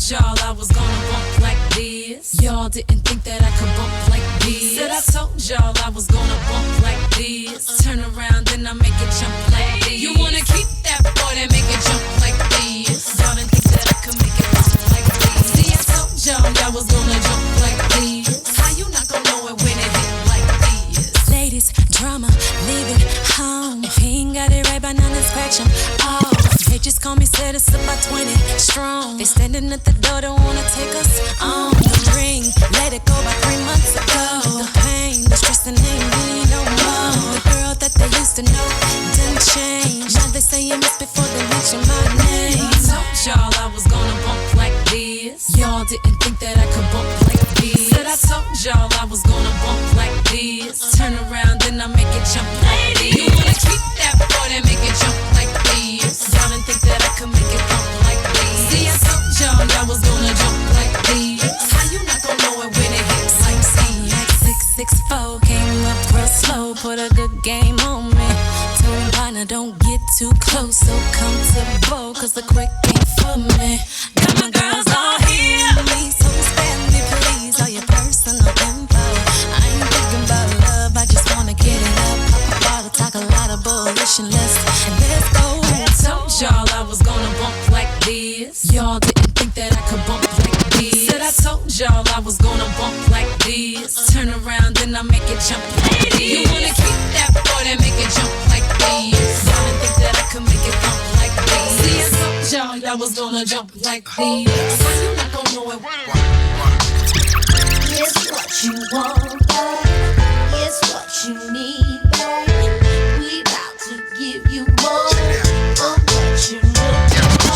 y'all I was gonna bump like this. Y'all didn't think that I could bump like this. Said I told y'all I was gonna bump like this. Turn around, then I make it jump like this. You wanna keep that boy, then make it jump like this. Y'all didn't think that I could make it bump like this. See, I told y'all was gonna jump like this. How you not gonna know it when it hit like this? Ladies, drama, leave it home. If he ain't got it right by now, then scratch him off. They just call me said it's about 20 strong. They standing at the door, don't wanna take us on. The ring, let it go about 3 months ago. The pain, the stress, and ain't me no more. The girl that they used to know didn't change. Now they say you miss before they mention my name. I told y'all I was gonna bump like this. Y'all didn't think that I could bump like this. Said I told y'all I was gonna bump like this. Turn around, then I make it jump like this. You wanna keep that boy, then make it jump like this. Y'all didn't think that I could make it bump like this. See, I told y'all I was gonna jump like this. How you not gonna know it when it hits like this? Like 664 came up real slow, put a good game on me. Told him, partner, don't get too close, so comfortable, cause the quick ain't for me. Got my girls all here, so spare me please, all your personal info. I ain't thinking about love, I just wanna get it up. Pop a bottle, talk a lot of bullshit, let's go. I told y'all I was gonna bump like this. Y'all didn't think that I could bump like this. Said I told y'all I was gonna bump like this. Turn around, then I make it jump like this. You wanna keep that boy, then make it jump like this. Y'all didn't think that I could make it bump like this. See, I told y'all I was gonna jump like this. How you not gonna know it? Here's what you want, babe. Here's what you need, babe. We about to give you more of what you need.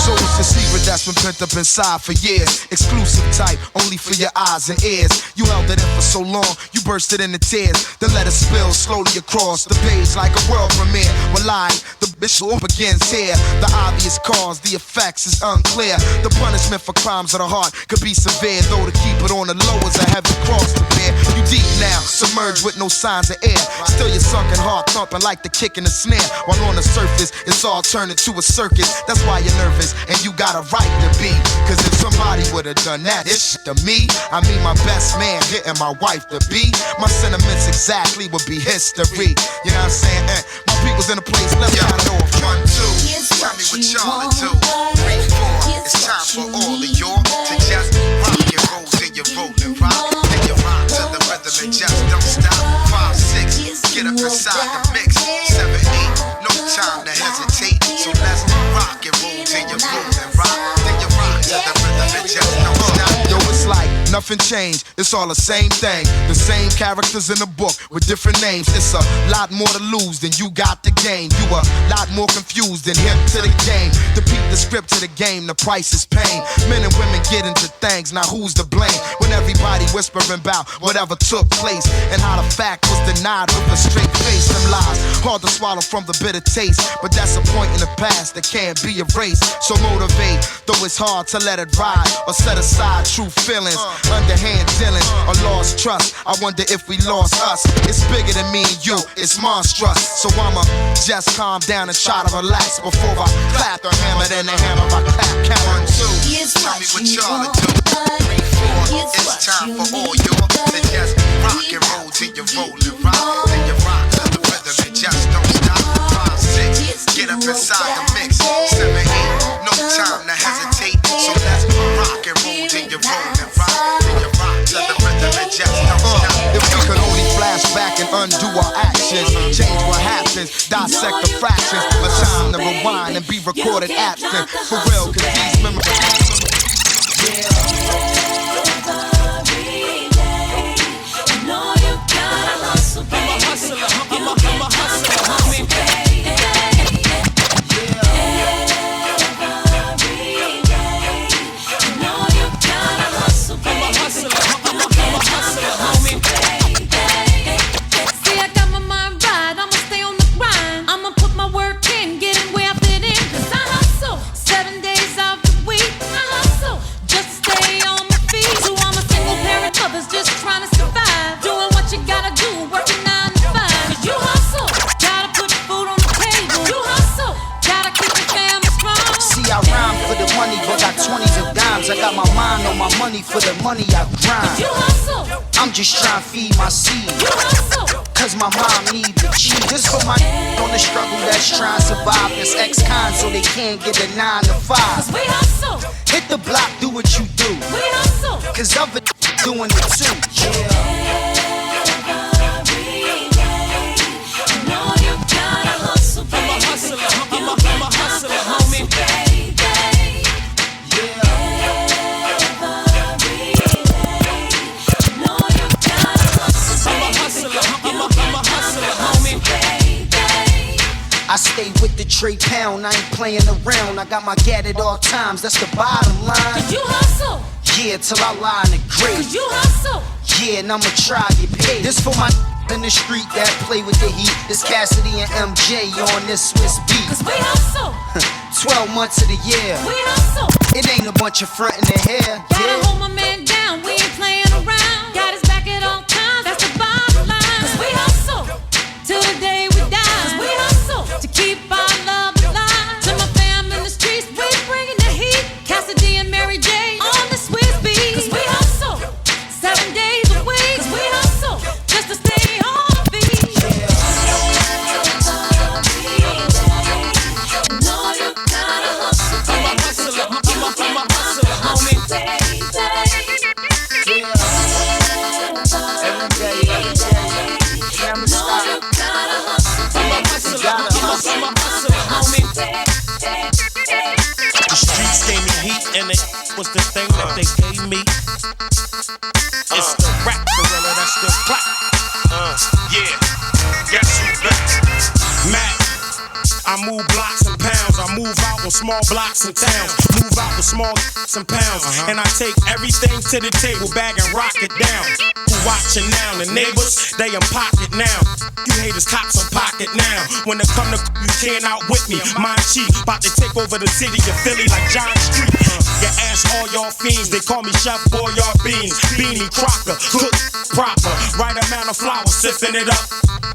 So it's a secret that's been pent up inside for years. Exclusive type, only for your eyes and ears. You held it in for so long, you bursted into tears. Then let it spill slowly across the page like a world premiere. Well, the bitch begins here. The obvious cause, the effects is unclear. The punishment for crimes of the heart could be severe, though to keep it on the low is a heavy cross to bear. You deep now, submerged with no signs of air. Still your sunken heart thumping like the kick in the snare. While on the surface, it's all turned into a circus. That's why you're nervous, and you got a right to be. Cause if somebody would've done that, it's to me. I mean my best man getting my wife to be. My sentiments exactly would be history. You know what I'm saying? My people's in a place, let's count it off. 1, 2, tell me what y'all to do. 3, 4, it's time for all of y'all to just rock and roll till you roll and rock. Then you rock to the rhythm and just don't stop. 5, 6, get up inside the mix. 7, 8, no time to hesitate. So let's rock and roll till you roll and rock. Then you rock to the rhythm and just don't stop. Yo, it's like nothing changed, it's all the same thing. The same characters in the book with different names. It's a lot more to lose than you got to gain. You a lot more confused than hip to the game. To beat the script to the game, the price is pain. Men and women get into things, now who's to blame? When everybody whispering about whatever took place and how the fact was denied with a straight face. Them lies, hard to swallow from the bitter taste, but that's a point in the past that can't be erased. So motivate, though it's hard to let it ride or set aside true feelings. Underhand dealings or lost trust. I wonder if we lost us. It's bigger than me and you, it's monstrous. So I'ma just calm down and try to relax before I clap the hammer, then the hammer I clap. Count 1, 2. Tell me what y'all to do. 3, 4. It's time for all y'all to just rock and roll till you roll and rock. Then you rock to the rhythm and just don't stop. 5, 6. Get up inside the mix. 7, 8. No time to hesitate. So let's rock and roll till you roll and rock. Then you rock to the rhythm and just don't stop. If we could only flash back and undo our actions, change what happens, dissect the fractions. A time to rewind and be recorded absent. For real, cause these memories. I'ma put my work in, get in where I fit in. 'Cause I hustle 7 days out the I got my mind on my money, for the money I grind. You hustle. I'm just trying to feed my seed. You hustle. Cause my mom need the cheese. This for my on the struggle that's trying to survive this ex-con so they can't get a 9 to 5. Cause we hustle. Hit the block, do what you do. We hustle. Cause other doing it too. Yeah. I stay with the Dre pound, I ain't playing around. I got my gat at all times, that's the bottom line. You hustle. Yeah, till I lie in the grave. You hustle. Yeah, and I'ma try to get paid. This for my in the street that play with the heat. This Cassidy and MJ on this Swiss beat. Cause we hustle. 12 months of the year. We hustle. It ain't a bunch of front in the hair. Gotta hold my man down, we ain't playing around. Got his back at all times, that's the bottom line. Cause we hustle. Till the day we die. Cause we hustle. To keep our love alive. To my fam in the streets, we bringing the heat. Cassidy and Mary J on the Swiss beat. Cause we hustle. 7 days a week. Cause we hustle. Just to stay on the beat. No, you gotta hustle. I'm a hustler. I'm a hustler, homie. The streets gave me heat and it was the thing that they gave me. It's the rap gorilla that's still clap. Yeah, guess who's back? Mac. I move blocks and pounds. I move out on small blocks and towns. Move out with small and pounds. And I take everything to the table, bag and rock it down. Who watching now? The neighbors, they in pocket now. You haters cops on pocket now. When it come to you can't outwit me. Mind cheap, about to take over the city of Philly like John Street. You ask all y'all fiends, they call me Chef Boyard Beans. Beanie Crocker, cook proper. Right amount of flour, sipping it up.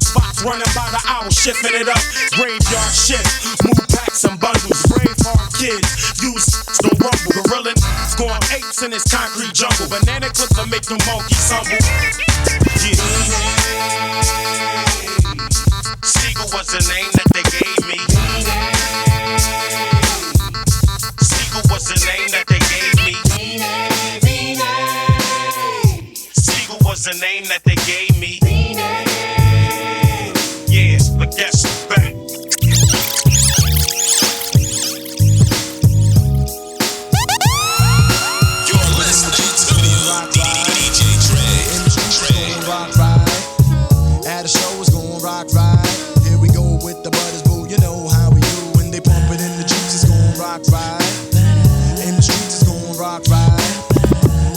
Spots running by the hour, shifting it up. Graveyard shift, move packs and bundles. Braveheart kids, use don't rumble. Gorilla going apes in this concrete jungle. Banana clips will make them monkeys humble. Yeah. Siegel was the name that they gave me. Siegel was the name that they gave me. Siegel was the name that they gave me. Yeah, but guess who's back? You're listening to DJ Dre. Rock ride. At a show it's gon' rock ride. Here we go with the butters, boo. You know how we do. When they pump it in the juice, it's gon' rock ride. In the streets, it's gon' rock ride.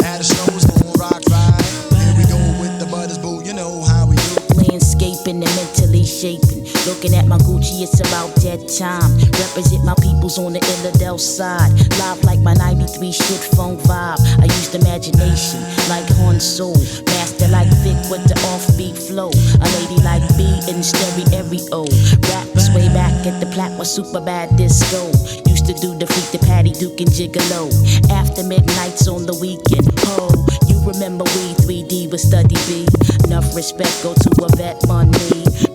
At a show it's gon' rock ride. Here we go with the butters, boo. You know how we do. Landscaping and mentally shaping. Looking at my Gucci, it's about that time. Represent my peoples on the Illidale side. Live like my 93 shit funk vibe. I used imagination like Hun Soul. Master like Vic with the offbeat flow. A lady like B in stereo. Rap was way back at the Plaque was super bad disco. Used to do the freak, the Patty Duke and Gigolo. After midnights on the weekend. Oh, you remember we 3D with Study B. Enough respect go to a vet money.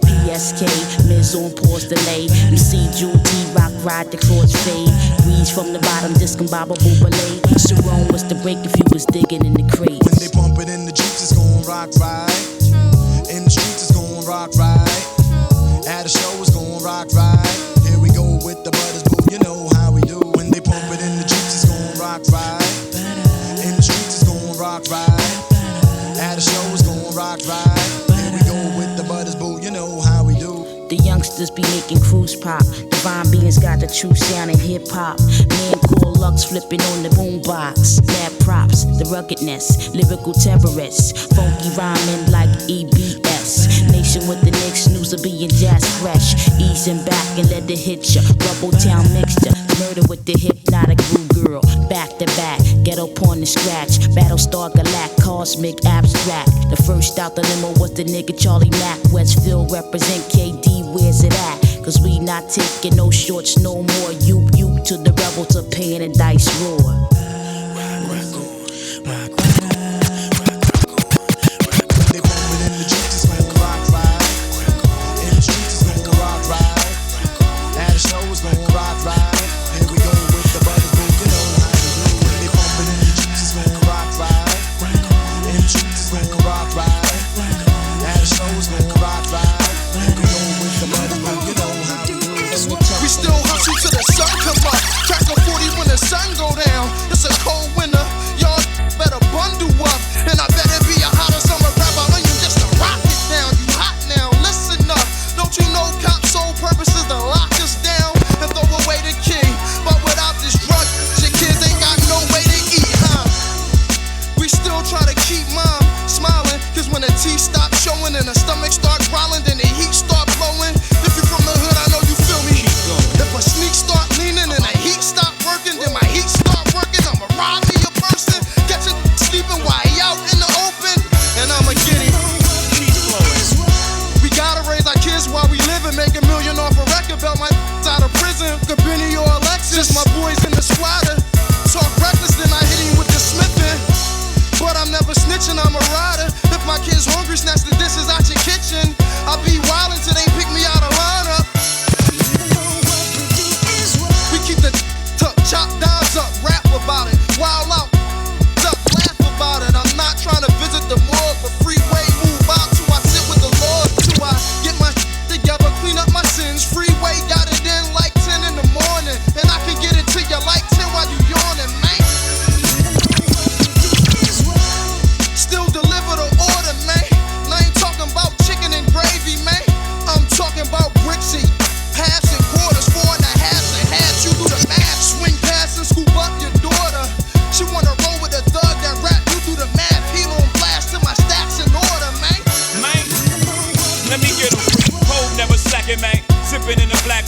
PSK, Miz on pause delay. You see Jewel T Rock ride the cross fade. Breeze from the bottom, discombobble ballet. Sharon was the break if you was digging in the crate. When they pump it in the juice, it's gon' rock ride. In the streets, it's gon' rock ride. At a show, it's gon' rock ride. Here we go with the butters, boo. You know how we do. When they pump it in the juice, it's gon' rock ride. In the streets, it's gon' rock ride. At a show, it's gon' rock ride. Here we go with the butters, boo. You know how we do. The youngsters be making cruise pop. Divine beings got the true sound in hip hop. Man called Lux flipping on the boombox. Mad props, the ruggedness, lyrical terrorists. Funky rhyming like EBS. Nation with the Knicks, news of being jazz fresh. Easing back and let it hit ya. Rubble town mixture, murder with the hypnotic groove girl. Back to back, ghetto porn and scratch. Battlestar Galact, cosmic abstract. The first out the limo was the nigga Charlie Mack. Westfield represent KD, where's it at? Cause we not taking no shorts no more. You to the rebel to pain and dice roar.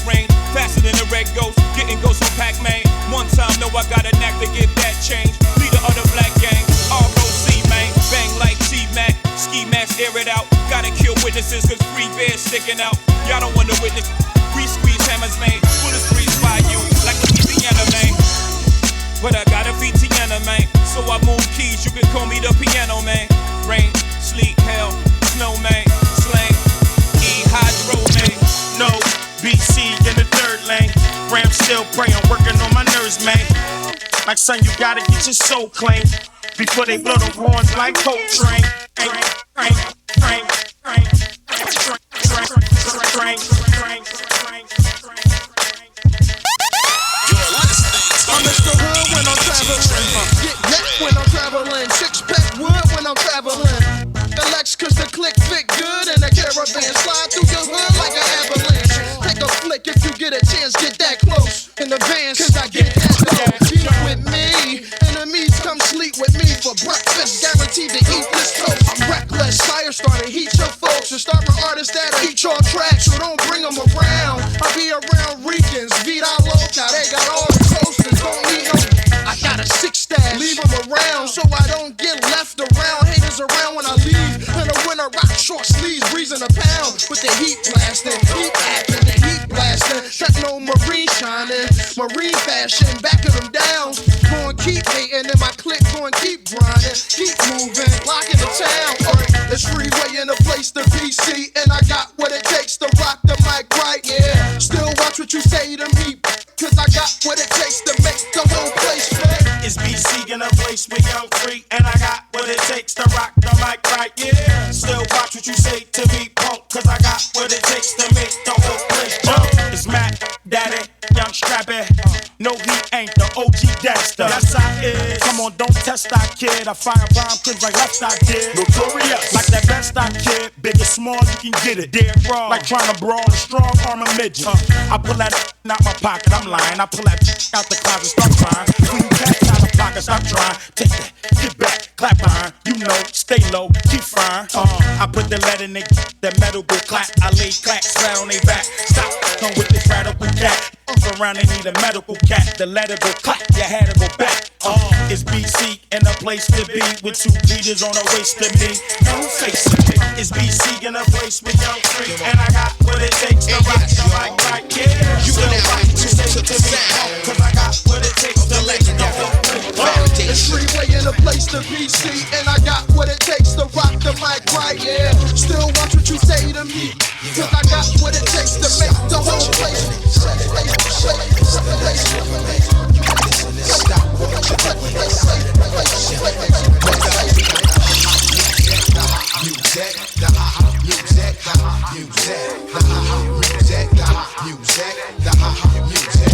rain. Faster than the red ghost, getting ghosts from Pac-Man. One time, know I got a knack to get that change. Leader of the Black gang, ROC, man. Bang like T-Mac, ski mask, air it out. Gotta kill witnesses, cause free bears sticking out. Y'all don't want to witness. We squeeze hammers, man. Bullets freeze by you, like Louisiana, man. But I got a VTN, man. So I move keys, you can call me the piano, man. Rain, sleet, hail, snow, man. Slang, E-hydro, man. No, BC in the third lane. Ram still praying, working on my nerves, man. Like son, you gotta get your soul claimed before they blow the horns like Coltrane. I'm Mr. Hood when I'm traveling. Get neck when I'm traveling. Six-pack wood when I'm traveling. The Lex cause the click fit good and the caravan slide through your hood like an avalanche. Take a flick if you get a chance, get that close. In the vans cause I get that dope. Eat up with me. Enemies come sleep with me for breakfast. Guaranteed to eat this toast. I'm reckless. Fire starter, heat your folks. And start my artists that'll eat your tracks. So don't bring them around. I'll be around Ricans. Vida Loca. They got all the coasters. Don't need no. I got a six stash. Leave them around so I don't get left around. Haters around when I leave. In the winter, rock short sleeves, breezing a pound. With the heat blasting, heat acting, the heat blasting. Techno marine shining, marine fashion, backing them down. Going keep hating, and my clique going keep grinding. Keep moving, locking the town. It's freeway in a place to BC, and I got what it takes to rock the mic right, yeah. Still watch what you say to me, cause I got what it takes to make the whole place fit. It's BC in a place with young free, and I got what it takes to rock the mic right, yeah. Still watch what you say to me, punk, cause I got what it takes to make the whole place jump. It's Matt, Daddy, Young Strappy. No, he ain't the OG Dexter. Yes, I is. Come on, don't test that kid. I fire bomb clips like left I did. Notorious. Like that best I kid. Big or small, you can get it. Dead raw. Like trying to brawl a strong arm of midget. I pull that out my pocket, I'm lying. I pull that out the closet, start crying. When you pass out the pocket, stop trying. Take that, get back, clap behind. You know, stay low, keep frying. I put the lead in that metal go clap. I lay clacks flat on they back. Stop, come with this radical cat. Around they need a medical cat. The letter go clap, you had to go back. It's BC in a place to be with two leaders on the waist to me. No face to me. It's BC in a place with young free, and I got what it takes to rock the mic right, yeah. You still right to the sound, cause I got what it takes to legendary foundation. It's freeway in a place to BC, and I got what it takes to rock the mic right, yeah. Still watch what you say to me, cause I got what it takes to make the whole place. Stop what you're doing. Music, the music, music, music, music, music,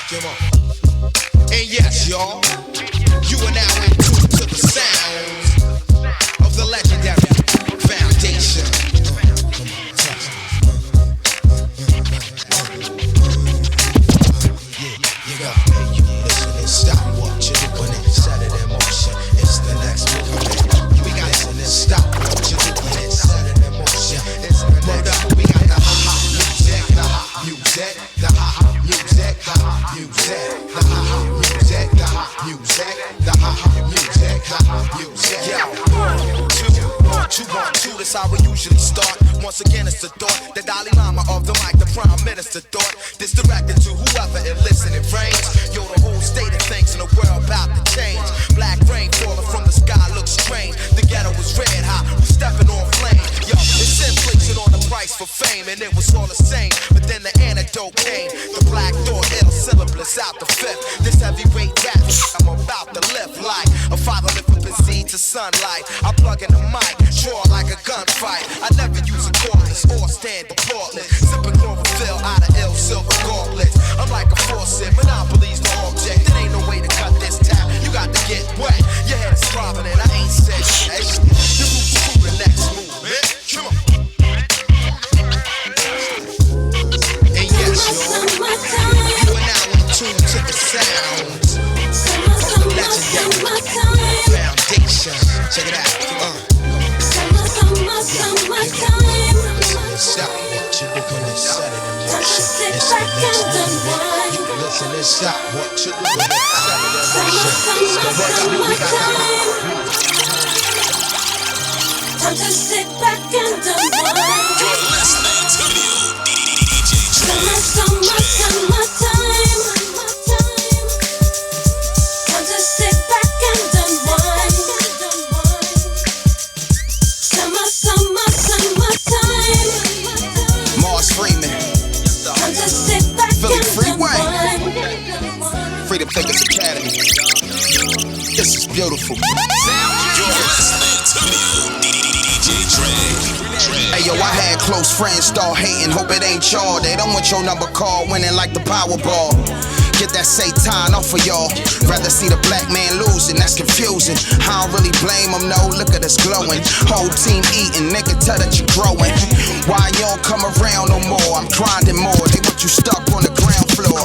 come on. And yes, y'all, you are now in tune to the sounds of the legendary foundation. Stop what you're doing and set it in motion. It's the next movement. We got to stop what you're doing and set it in motion. It's the next. We got the music, the music, the music, the music, the music, the music, the music, the music. Yeah. 1, 2, 1, 2. That's how we usually start. Once again, it's the thought, the Dalai Lama of the mic, the Prime Minister thought. This directed to whoever it listening frames. Yo, the whole state of things in the world about to change. Black rain falling from the sky looks strange. The ghetto was red hot, we stepping on flame. Yo, it's inflation on the price for fame, and it was all the same. But then the antidote came. The black thought, ill syllabus out the fifth. This heavyweight rap, I'm about to lift like a father lift up his seed to sunlight. I plug in the mic, draw like a gunfight. I never use a cordless or stand applaudless. Sipping chlorophyll out of ill silver gauntlets. I'm like a faucet, monopoly's the object. There ain't no way to cut this tap. You got to get wet. Your head is throbbing and I ain't said shit. You move to the next movement. Come on. And yes, y'all, you are now in tune to the sounds of the legendary foundation. Check it out. It's the next movement. You listen and stop what you do with it. Time to sit back and unwind. You're listening to DJ Dre. Summer time. Time to sit back and unwind. Summertime. Mars Freeman, Time to sit back Philly and Freeway. unwind. Freedom Thinkers Academy. This is beautiful. You're listening to DJ Dre. Hey yo, I had close friends start hating, hope it ain't y'all. They don't want your number called, winning like the Powerball. Get that Satan off of y'all. Rather see the black man losing, that's confusing. I don't really blame him, no, look at us glowing. Whole team eating, nigga, tell that you growing. Why you don't come around no more? I'm grinding more, they want you stuck on the ground floor.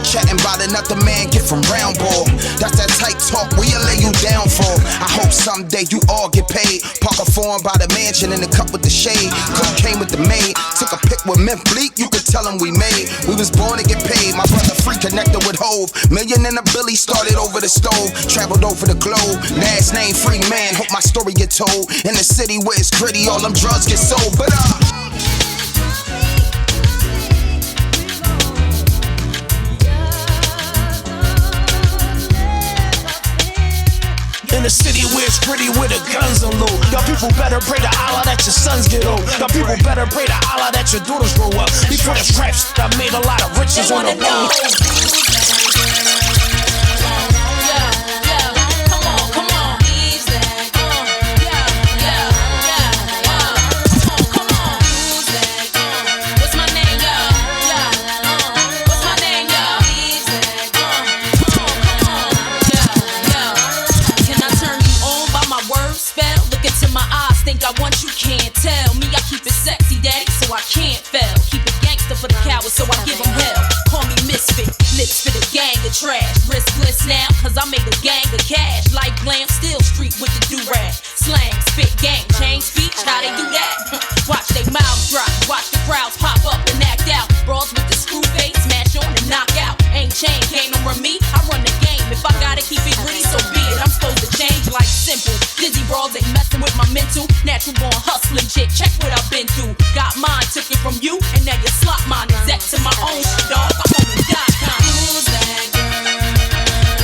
Chatting about another man, get from round ball. That's that tight talk, we'll lay you down for. I hope someday you all get paid. Park a form by the mansion in the cup with the shade. Cook came with the maid, took a pic with Myth Bleak, you could tell him we made. We was born to get paid, my brother free connected with Hove. Million in a Billy, started over the stove, traveled over the globe. Last name Free Man, hope my story get told. In the city where it's gritty, all them drugs get sold. But In the city where it's pretty, where the guns are low. Y'all people better pray to Allah that your sons get old. Y'all people better pray to Allah that your daughters grow up. Before the straps, I made a lot of riches on the road. I want you can't tell me I keep it sexy, daddy, so I can't fail. Keep it gangster for the cowards, so I give them hell. Call me misfit, lips for the gang of trash. Riskless now, cause I made a gang of cash. Like glam, still street with the do-rag. Slang, spit, gang, change speech, how they do that? Watch they mouths drop, watch the crowds pop up and act out. Brawls with the screw face, smash on and knock out. Ain't chain, can't no run me, I run the game. If I gotta keep it gritty, so be it. I'm supposed to change like simple. Dizzy brawls ain't messing with my mental. Natural born hustling chick, check what I've been through. Got mine, took it from you, and now you slot mine. Exec to my own shit, dog. I'm on the .com. Who's that girl?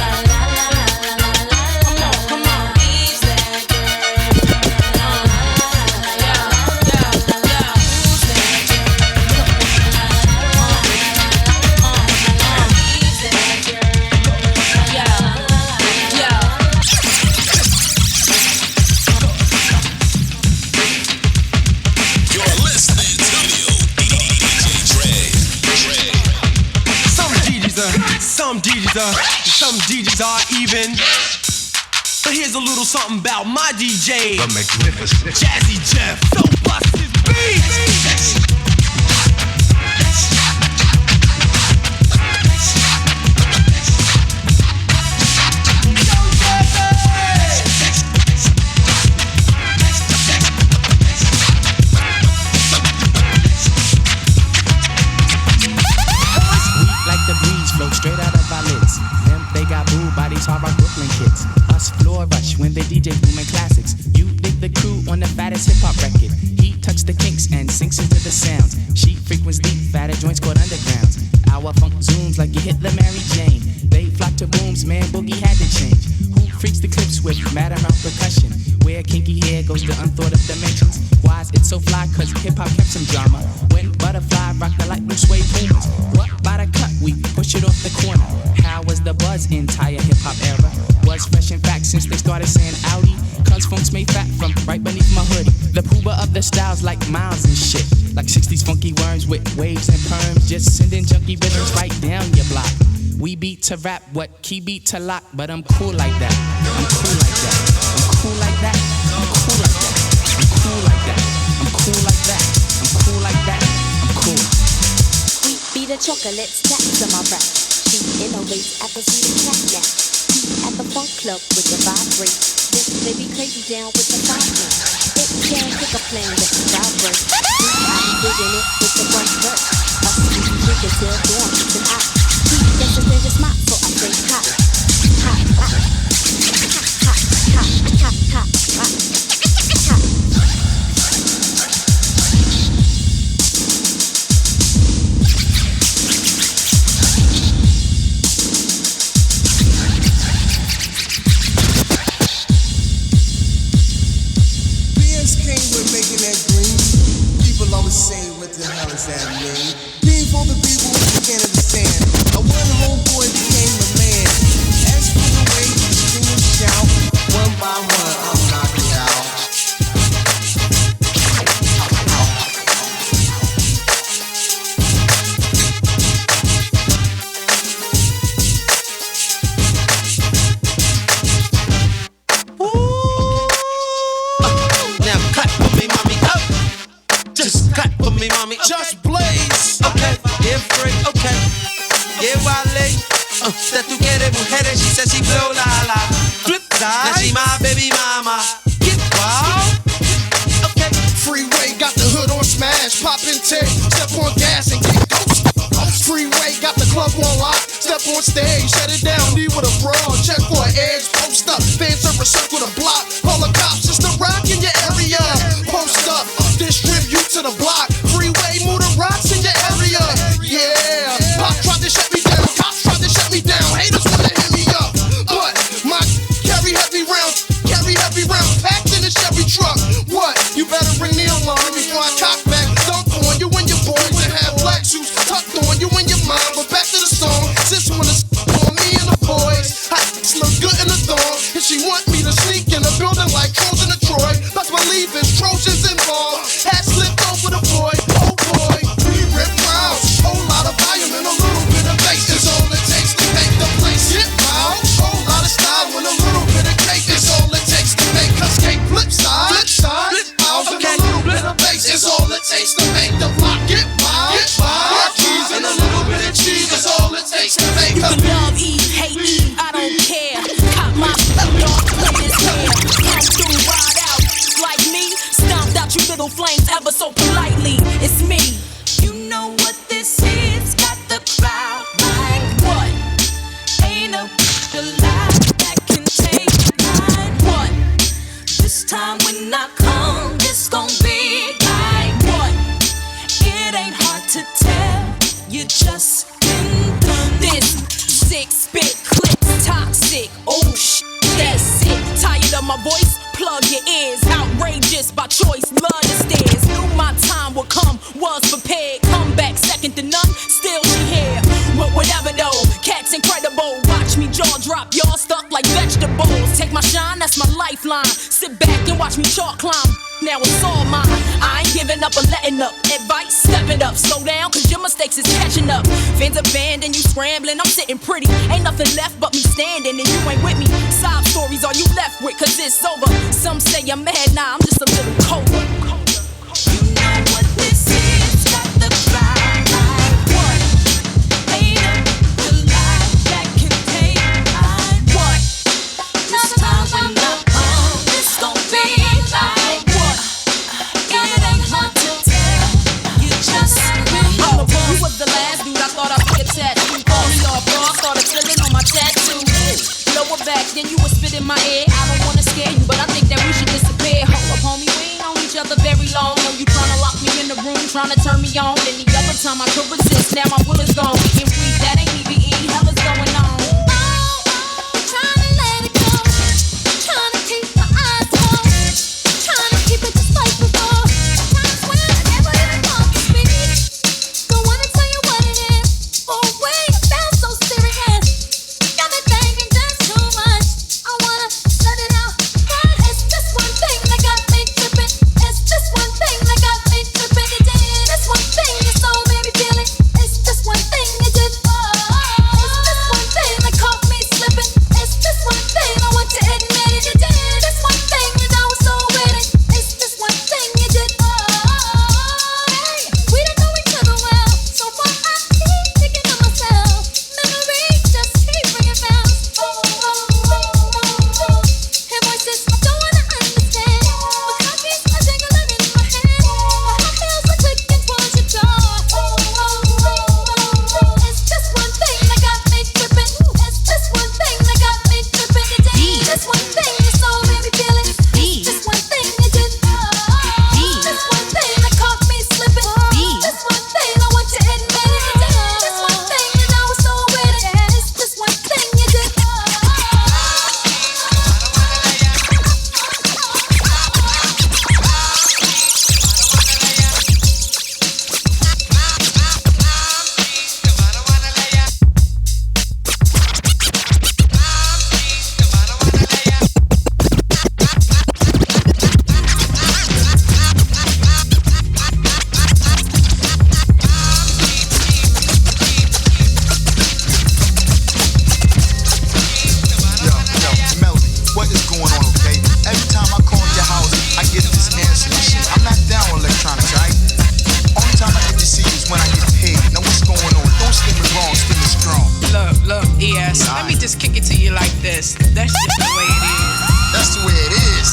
La la la la la la. Come on, come on. Who's that girl? La la la la la la. Who's that girl? Who's that girl? Yeah. Some DJs are even. But here's a little something about my DJ, The Magnificent Jazzy Jeff. So bust his beat. Straight out of our lids. Them, they got booed by these hard rock Brooklyn kids. Us floor rush when they DJ booming classics. You dig the crew on the fattest hip hop record. He touch the kinks and sinks into the sounds. She frequents deep, fatter joints called undergrounds. Our funk zooms like you hit the Mary Jane. They flock to booms, man, boogie had to change. Who freaks the clips with mad amount percussion? Where kinky hair goes to unthought of dimensions. Why is it so fly? Cause hip hop kept some drama. When Butterfly rocked the light blue suede boomers. What by the cut? We push it off the corner. How was the buzz entire hip hop era? Was fresh in fact since they started saying Audi. Cause funk's made fat from right beneath my hoodie. The pooba of the styles like Miles and shit. Like 60s funky worms with waves and perms. Just sending junky rhythms right down your block. We beat to rap, what key beat to lock. But I'm cool like that. I'm cool like that. I'm cool like that. I'm cool like that. I'm cool like that. I'm cool like that. I'm cool like that. I'm cool. Sweet beat of chocolates tapped to my rap. She innovates at the sweet track now. At the funk club with the vibrate. This baby crazy down with the vibrate. It can pick a plan with the vibrate. I be digging it with the one verse. Nigga till dawn, then I keep guessing there's a smile, so I say hot, hot, hot, hot, hot, hot, hot, hot, hot. Making that green. People always say, what the hell does that mean? Being for the people who can't understand. A one homeboy became a man. As for the way you sing and shout, one by one I'm knocking out. Mommy, just blaze. Okay, yeah, free. Okay, yeah, Wale. That tú quieres mujeres, she says she blow la la. Flip side. Now she my baby mama. Get wild. Okay, freeway got the hood on smash, poppin' tape, step on gas and get ghost. Freeway got the club on lock, step on stage, shut it down, leave with a brawl, check for an edge, post up, fans ever circle the block, call the cops, it's the rock in your area. Post up, distribute to the block. Freeway, move the rocks in your area. Yeah, Pop tried to shut me down. Cops tried to shut me down. Haters wanna hit me up, but my carry heavy rounds, packed in a Chevy truck. What? You better ring the alarm before I cock back. Dunk on you and your boys and have black suits tucked on you and your mom. But back to the song. Sis wanna on me and the boys. Hot look good in the thong, and she want me to sneak in the building like Trojan to Troy. Let's believe it's Trojans involved. Hat slipped over the boy. Oh boy, we rip rounds. Whole lot of volume and a little bit of bass is all it takes to make the place hit wild. Whole lot of style and a little bit of cake is all it takes to make us cake. Flip side, miles and a little bit of bass is all it takes to make the block get wild. More cheese and a little bit of cheese is all it takes to make us. You can love Eve, hate Eve, I don't care. Cop my dog, play his hair. Come through, ride out, like me. Stomped out you little flames ever so politely. It's me. You know what this is? Got the crowd like what? Ain't no alive that can take mine. What? This time when I come, it's gon' be like what? It ain't hard to tell. You just been done. This sick spit clips toxic. Oh shit, that's it. Tired of my voice? Plug your ears. Outrageous by choice. Love the stairs. Knew my time would come. Was prepared. Come back second to none. Still she here. But whatever though. Cat's incredible. Watch me jaw drop. Y'all stuck like vegetables. Take my shine. That's my lifeline. Sit back and watch me chalk climb. Now it's all mine. I ain't giving up or letting up. Advice, step it up. Slow down, cause your mistakes is catching up. Fans abandoned, you scrambling. I'm sitting pretty. Ain't nothing left but me standing, and you ain't with me. Sob stories are you left with, cause it's over. Some say I'm mad, nah, I'm just a little colder. You know what this is? Got the crowd like what? Ain't no alive that can take mine. What? This time when I come, it's gon' be like what? It ain't hard to tell. You just I'm the one who was the last dude I thought I'd be attached to. Call me off, bro, I started filling on my tattoo. Lower back, then you would spit in my ear. I don't wanna scare you, but I think that we should disappear. Hold up, homie, we ain't known each other very long. Know you tryna lock me in the room, tryna turn me on. Any other time I could resist, now my will is gone. We can breathe, that ain't EVE, hell is going on. Tryna let it go, tryna keep my eyes closed, tryna keep it just like before. Times when I never even thought to speak. Don't wanna tell you what it is. Oh wait, it sounds so serious. Got me thinking just too much. I wanna let it out. But it's just one thing that got me tripping. It's just one thing that got me tripping. It did. It's one thing your soul made me feel it. It's just one thing it did. Oh. let me just kick it to you like this. That's just the way it is. That's the way it is.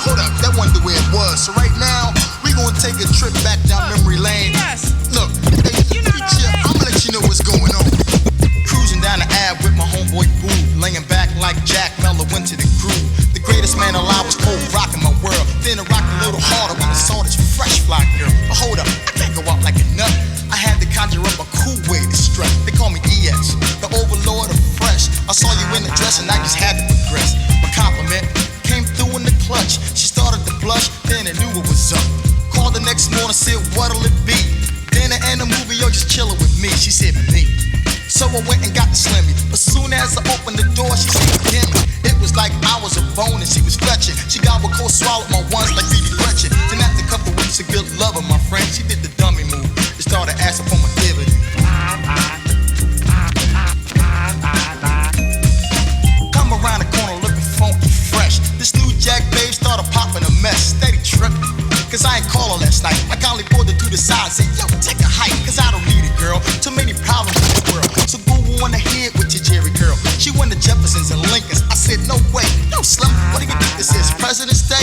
Hold up, that wasn't the way it was. So right now, we gonna take a trip back down memory lane. Yes. Look, hey, feature, I'ma let you know what's going on. Cruising down the Ave with my homeboy Boo, laying back like Jack Mello went to the groove. The greatest man alive was cold rocking my world. Then it rocked a little harder when I saw this fresh fly girl. But hold up, I can't go out like a nut. I had to conjure up a cool way to strut. They call me EX, the overlord of fresh. I saw you in the dress and I just had to progress. My compliment came through in the clutch. She started to blush, then I knew what was up. Called the next morning, said what'll it be? Dinner and a movie, or just chillin' with me. She said me. So I went and got the Slimmy. But soon as I opened the door, she said gimme. It was like I was a bone and she was fletching. She got what cold swallowed my ones like Phoebe Gretchen. Then after a couple weeks of good loving, my friend, she did the dummy move. They started asking for my dividend. Come around the corner looking funky fresh. This new Jack babe started popping a mess. Steady tripping, cause I ain't call her last night. I kindly pulled her to the side and said, yo, take a hike, cause I don't need it, girl. Too many problems in the world, so go on ahead with your Jerry girl. She went to Jefferson's and Lincoln's. I said, no way, no Slim, what do you think this is, President's Day?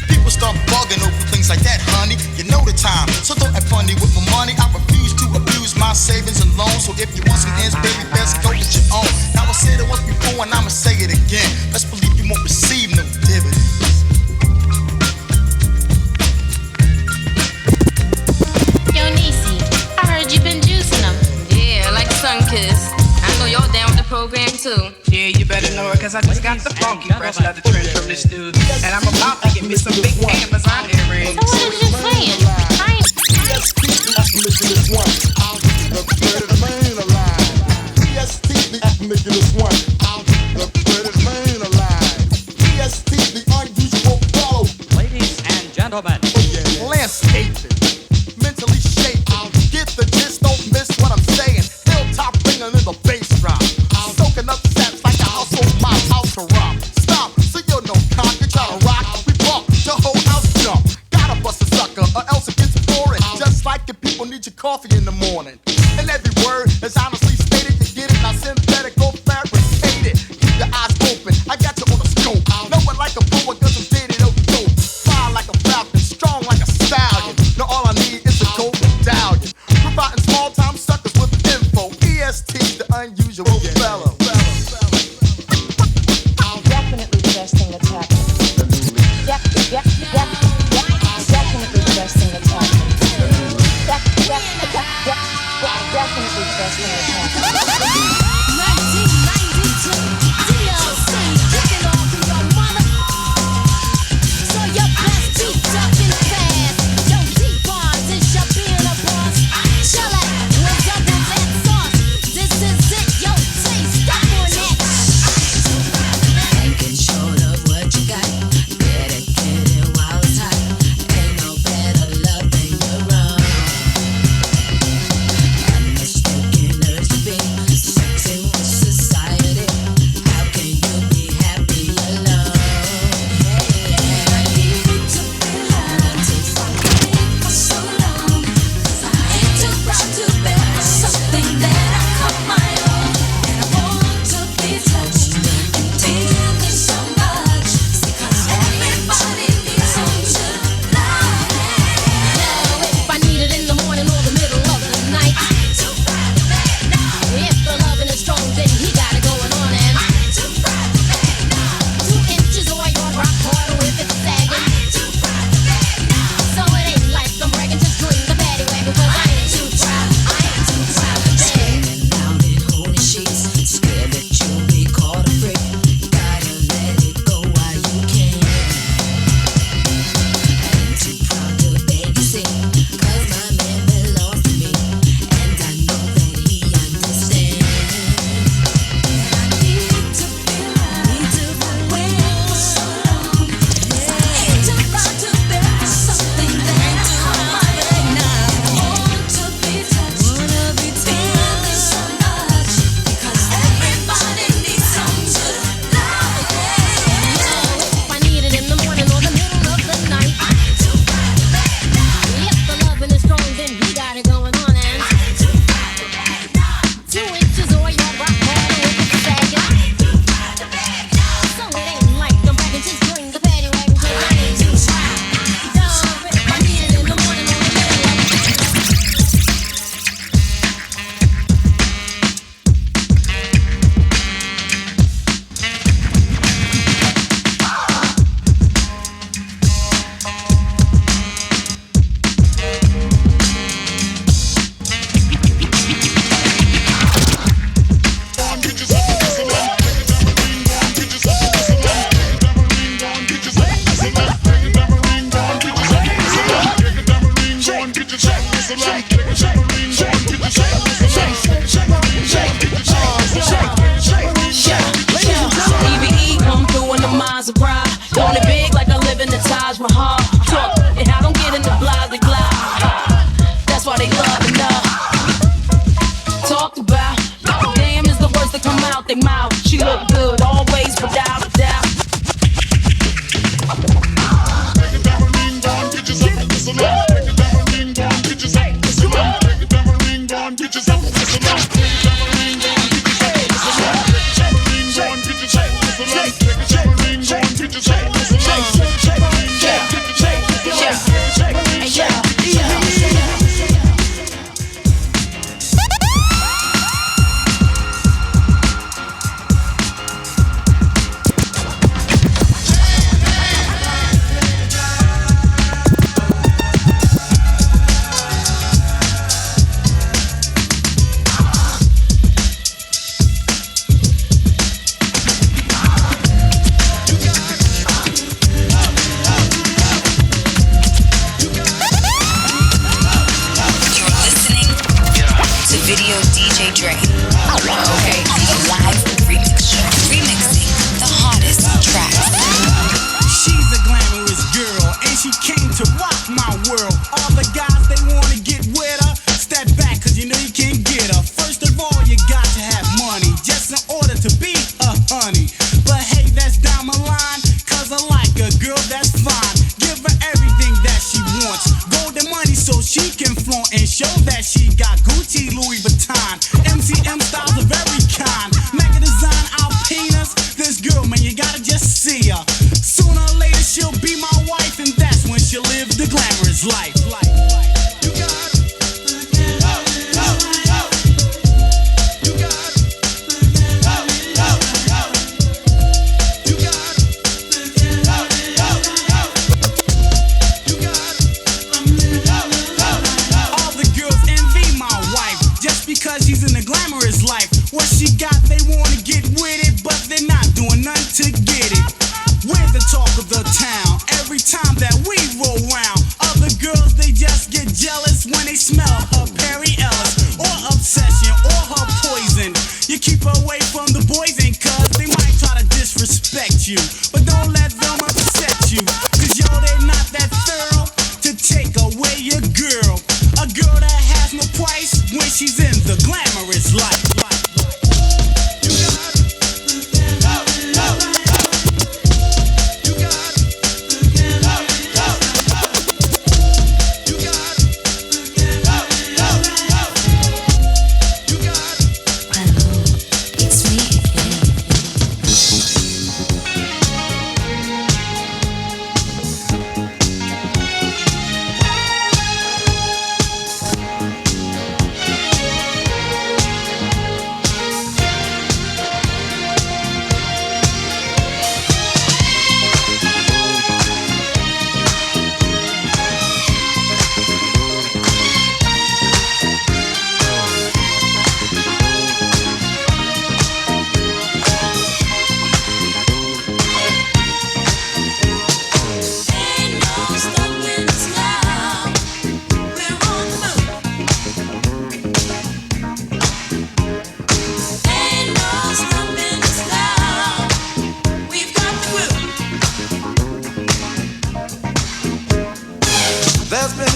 People start bugging over things like that, honey. You know the time, so don't act funny with my money. I refuse to abuse my savings and loans. So if you want some ends, baby, best go with your own. Now I said it once before and I'ma say it again. Best believe you won't receive no dividends. Yo, Niecy, I heard you been juicing them. Yeah, like Sunkiss. I know y'all down with the program too. Yeah, you better know it, cause I just got the funky fresh leather trend from this dude. And I'm about to get me some big Amazon earrings. So what was you saying? I ain't. Ladies and gentlemen, Landscaping, mentally shaping. Get the gist, don't miss what I'm saying. Hilltop ringing in the bass drop. Soaking up sets like a household mob out to rock. Stop, so you're no cop. You try to rock, we bump, the whole house jump. Gotta bust a sucker, or else it gets boring. Just like the people need your coffee in the morning. And every word is honestly stated. You get it, not synthetic or fabricated. Keep your eyes a crime. Doing it big like I live in the Taj Mahal. Talk and I don't get in the blah de blah. That's why they love it now. Talked about. Damn is the words that come out they mouth. She look good always without a doubt. Take it down, ring, go on, get yourself a whistle up. Take it down, ring, go on, get yourself a whistle up. Take it down, ring, go on, get yourself a whistle up. Take it down, ring, go on, get yourself a whistle up. Take it down, ring, go on, get yourself a whistle up. Take it down, ring, go on, get yourself a whistle up. Dj Dre. Okay, on the live remix show. Remixing the hottest tracks. She's a glamorous girl, and she came to rock my world. All the guys, they wanna get with her. Step back, cause you know you can't get her. First of all, you got to have money, just in order to be a honey. But hey, that's down my line, cause I like a girl that's fine. Give her everything that she wants. Golden money so she can flaunt and show that she got Gucci, Louis Vuitton. MCM styles of every kind. Mega design Alpinas. This girl, man, you gotta just see her. Sooner or later she'll be my wife, and that's when she'll live the glamorous life. You got because she's in the glamorous life. What she got, they wanna get with it, but they're not doing nothing to get it. We're the talk of the town. Every time that we roll round, other girls, they just get jealous when they smell her Perry Ellis, or Obsession, or her Poison. You keep away from the boys, and cuz they might try to disrespect you, but don't let them upset you, cause yo, they're not that thorough to take away your girl. A girl that has no price when she's in the glamorous life.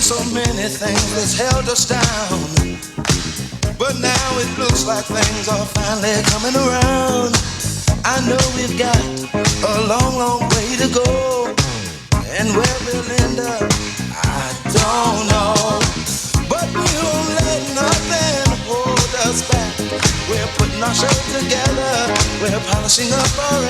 So many things that's held us down, but now it looks like things are finally coming around. I know we've got a long, long way to go, and where we'll end up, I don't know. But we won't let nothing hold us back. We're putting our show together, we're polishing up our